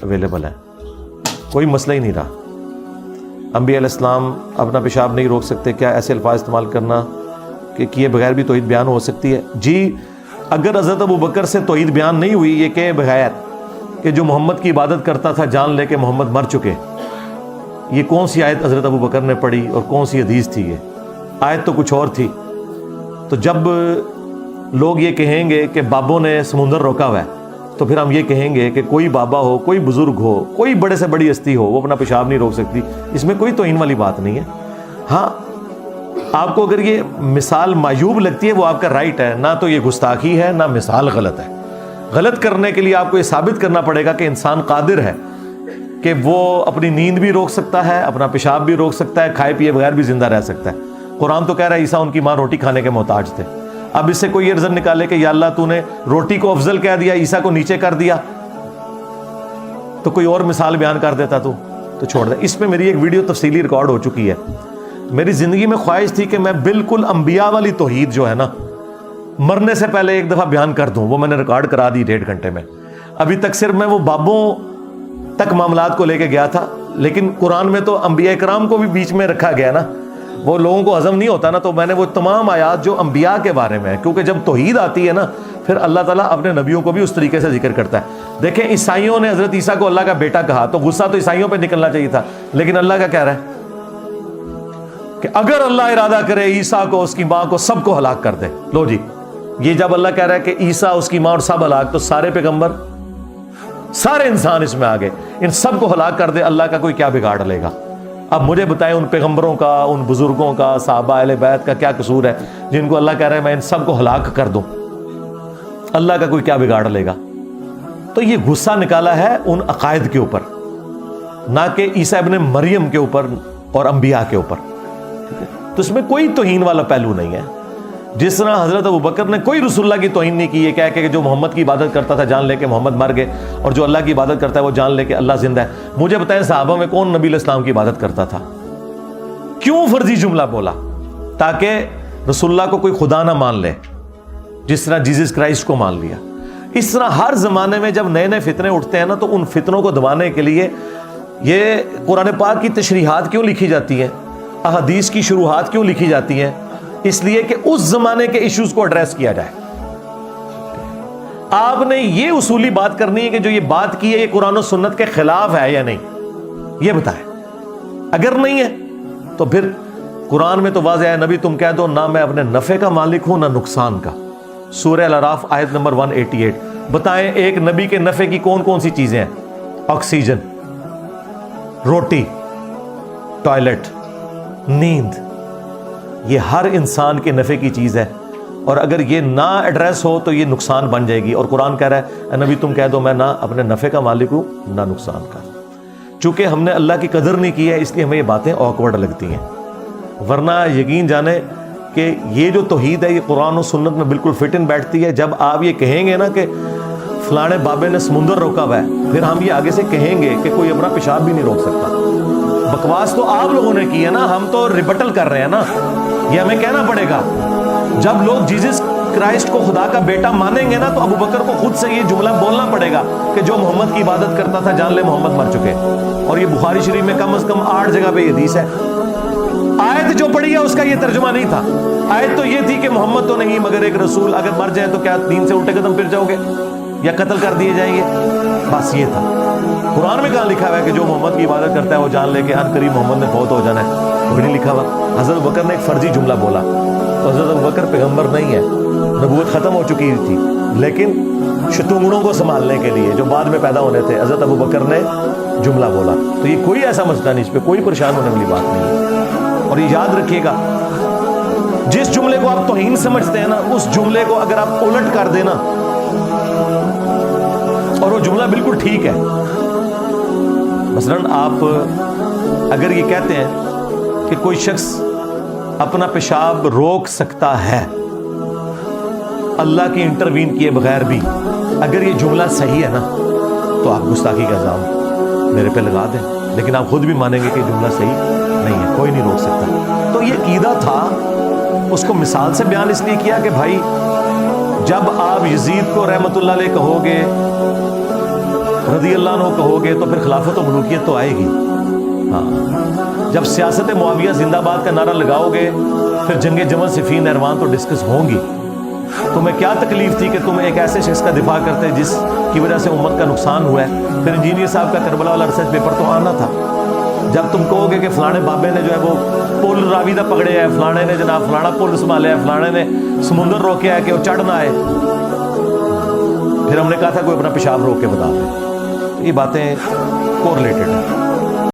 Available ہے، کوئی مسئلہ ہی نہیں رہا۔ انبیاء علیہ السلام اپنا پیشاب نہیں روک سکتے، کیا ایسے الفاظ استعمال کرنا کہ کیے بغیر بھی توحید بیان ہو سکتی ہے؟ جی، اگر حضرت ابوبکر سے توحید بیان نہیں ہوئی یہ کہ بغیر کہ جو محمد کی عبادت کرتا تھا جان لے کے محمد مر چکے، یہ کون سی آیت حضرت ابوبکر نے پڑھی اور کون سی حدیث تھی؟ یہ آیت تو کچھ اور تھی۔ تو جب لوگ یہ کہیں گے کہ بابوں نے سمندر روکا ہوا ہے، تو پھر ہم یہ کہیں گے کہ کوئی بابا ہو، کوئی بزرگ ہو، کوئی بڑے سے بڑی ہستی ہو، وہ اپنا پیشاب نہیں روک سکتی، اس میں کوئی توہین والی بات نہیں ہے۔ ہاں، آپ کو اگر یہ مثال معیوب لگتی ہے وہ آپ کا رائٹ ہے، نہ تو یہ گستاخی ہے نہ مثال غلط ہے۔ غلط کرنے کے لیے آپ کو یہ ثابت کرنا پڑے گا کہ انسان قادر ہے کہ وہ اپنی نیند بھی روک سکتا ہے، اپنا پیشاب بھی روک سکتا ہے، کھائے پیے بغیر بھی زندہ رہ سکتا ہے۔ قرآن تو کہہ رہا ہے عیسیٰ ان کی ماں روٹی کھانے کے محتاج تھے۔ اب اس سے کوئی یہ رزن نکالے کہ یا اللہ تو نے روٹی کو افضل کہہ دیا، عیسیٰ کو نیچے کر دیا، تو کوئی اور مثال بیان کر دیتا تو چھوڑ دے۔ اس میں میری ایک ویڈیو تفصیلی ریکارڈ ہو چکی ہے۔ میری زندگی میں خواہش تھی کہ میں بالکل انبیاء والی توحید جو ہے نا مرنے سے پہلے ایک دفعہ بیان کر دوں، وہ میں نے ریکارڈ کرا دی 1.5 گھنٹے میں۔ ابھی تک صرف میں وہ بابوں تک معاملات کو لے کے گیا تھا، لیکن قرآن میں تو انبیاء کرام کو بھی بیچ میں رکھا گیا نا، وہ لوگوں کو ہضم نہیں ہوتا نا، تو میں نے وہ تمام آیات جو انبیاء کے بارے میں ہے، کیونکہ جب توحید آتی ہے نا پھر اللہ تعالیٰ اپنے نبیوں کو بھی اس طریقے سے ذکر کرتا ہے۔ دیکھیں عیسائیوں نے حضرت عیسیٰ کو اللہ کا بیٹا کہا تو غصہ تو عیسائیوں پہ نکلنا چاہیے تھا، لیکن اللہ کا کہہ رہا ہے کہ اگر اللہ ارادہ کرے عیسیٰ کو، اس کی ماں کو، سب کو ہلاک کر دے۔ لو جی، یہ جب اللہ کہہ رہا ہے کہ عیسیٰ، اس کی ماں اور سب ہلاک، تو سارے پیغمبر، سارے انسان اس میں آ گئے، ان سب کو ہلاک کر دے، اللہ کا کوئی کیا بگاڑ لے گا؟ اب مجھے بتائیں ان پیغمبروں کا، ان بزرگوں کا، صحابہ اہل بیت کا کیا قصور ہے جن کو اللہ کہہ رہا ہے میں ان سب کو ہلاک کر دوں؟ اللہ کا کوئی کیا بگاڑ لے گا؟ تو یہ غصہ نکالا ہے ان عقائد کے اوپر، نہ کہ عیسیٰ ابن مریم کے اوپر اور انبیاء کے اوپر۔ تو اس میں کوئی توہین والا پہلو نہیں ہے۔ جس طرح حضرت ابوبکر نے کوئی رسول اللہ کی توہین نہیں کی، یہ کہہ کہ جو محمد کی عبادت کرتا تھا جان لے کے محمد مر گئے، اور جو اللہ کی عبادت کرتا ہے وہ جان لے کے اللہ زندہ ہے۔ مجھے بتائیں صحابہ میں کون نبی علیہ السلام کی عبادت کرتا تھا؟ کیوں فرضی جملہ بولا؟ تاکہ رسول اللہ کو کوئی خدا نہ مان لے، جس طرح جیزس کرائسٹ کو مان لیا۔ اس طرح ہر زمانے میں جب نئے نئے فتنے اٹھتے ہیں نا، تو ان فتنوں کو دبانے کے لیے یہ قرآن پاک کی تشریحات کیوں لکھی جاتی ہیں، احادیث کی شروحات کیوں لکھی جاتی ہیں؟ اس لیے کہ اس زمانے کے ایشوز کو ایڈریس کیا جائے۔ آپ نے یہ اصولی بات کرنی ہے کہ جو یہ بات کی ہے یہ قرآن و سنت کے خلاف ہے یا نہیں، یہ بتائیں۔ اگر نہیں ہے تو پھر قرآن میں تو واضح ہے، نبی تم کہہ دو نہ میں اپنے نفع کا مالک ہوں نہ نقصان کا۔ سورہ الاعراف آیت نمبر 188۔ بتائیں ایک نبی کے نفع کی کون کون سی چیزیں ہیں؟ آکسیجن، روٹی، ٹوائلٹ، نیند، یہ ہر انسان کے نفع کی چیز ہے، اور اگر یہ نہ ایڈریس ہو تو یہ نقصان بن جائے گی۔ اور قرآن کہہ رہا ہے اے نبی تم کہہ دو میں نہ اپنے نفع کا مالک ہوں نہ نقصان کا۔ چونکہ ہم نے اللہ کی قدر نہیں کی ہے اس لیے ہمیں یہ باتیں آکورڈ لگتی ہیں، ورنہ یقین جانے کہ یہ جو توحید ہے یہ قرآن و سنت میں بالکل فٹ ان بیٹھتی ہے۔ جب آپ یہ کہیں گے نا کہ فلانے بابے نے سمندر روکا ہوا ہے، پھر ہم یہ آگے سے کہیں گے کہ کوئی اپنا پیشاب بھی نہیں روک سکتا۔ بکواس تو آپ لوگوں نے کی ہے نا، ہم تو ریبٹل کر رہے ہیں نا، یہ ہمیں کہنا پڑے گا۔ جب لوگ جیزس کرائسٹ کو خدا کا بیٹا مانیں گے نا تو ابوبکر کو خود سے یہ جملہ بولنا پڑے گا کہ جو محمد کی عبادت کرتا تھا جان لے محمد مر چکے۔ اور یہ بخاری شریف میں کم از کم 8 جگہ پہ یہ حدیث ہے۔ آیت جو پڑھی ہے اس کا یہ ترجمہ نہیں تھا، آیت تو یہ تھی کہ محمد تو نہیں مگر ایک رسول، اگر مر جائے تو کیا دین سے الٹے قدم پھر جاؤ گے یا قتل کر دیے جائیں گے؟ بس یہ تھا۔ قرآن میں کہاں لکھا ہوا ہے کہ جو محمد کی عبادت کرتا ہے وہ جان لے کہ ان قریب محمد نے فوت ہو جانا ہے؟ کوئی نہیں لکھا ہوا۔ حضرت ابوبکر نے ایک فرضی جملہ بولا، تو حضرت ابوبکر پیغمبر نہیں ہے، نبوت ختم ہو چکی تھی، لیکن شتونگڑوں کو سنبھالنے کے لیے جو بعد میں پیدا ہونے تھے حضرت ابوبکر نے جملہ بولا۔ تو یہ کوئی ایسا مسئلہ نہیں، اس پہ کوئی پریشان ہونے والی بات نہیں ہے۔ اور یہ یاد رکھیے گا، جس جملے کو آپ توہین سمجھتے ہیں نا اس جملے کو اگر آپ الٹ کر دینا اور وہ جملہ بالکل ٹھیک ہے، مثلاً آپ اگر یہ کہتے ہیں کہ کوئی شخص اپنا پیشاب روک سکتا ہے اللہ کی انٹروین کیے بغیر بھی، اگر یہ جملہ صحیح ہے نا تو آپ گستاخی کا الزام میرے پہ لگا دیں، لیکن آپ خود بھی مانیں گے کہ جملہ صحیح نہیں ہے، کوئی نہیں روک سکتا۔ تو یہ عقیدہ تھا، اس کو مثال سے بیان اس لیے کیا کہ بھائی جب آپ یزید کو رحمت اللہ علیہ کہو گے رضی اللہ عنہ کہو گے تو پھر خلافت و ملوکیت تو آئے گی. ہاں جب سیاست معاویہ زندہ باد کا نعرہ لگاؤ گے پھر جنگ جمل صفین نہروان تو ڈسکس ہوں گی. تمہیں کیا تکلیف تھی کہ تم ایک ایسے شخص کا دفاع کرتے جس کی وجہ سے امت کا نقصان ہوا ہے؟ پھر انجینئر صاحب کا کربلا والا ریسرچ پیپر تو آنا تھا. جب تم کہو گے کہ فلانے بابے نے جو ہے وہ پل راویدہ پکڑے ہے، فلانے نے جناب فلانا پل سنبھالے ہے، فلانے نے سمندر روکیا ہے کہ وہ چڑھ نہ آئے، پھر ہم نے کہا تھا کوئی اپنا پیشاب روک کے بتا دے. یہ باتیں کورلیٹڈ ہیں.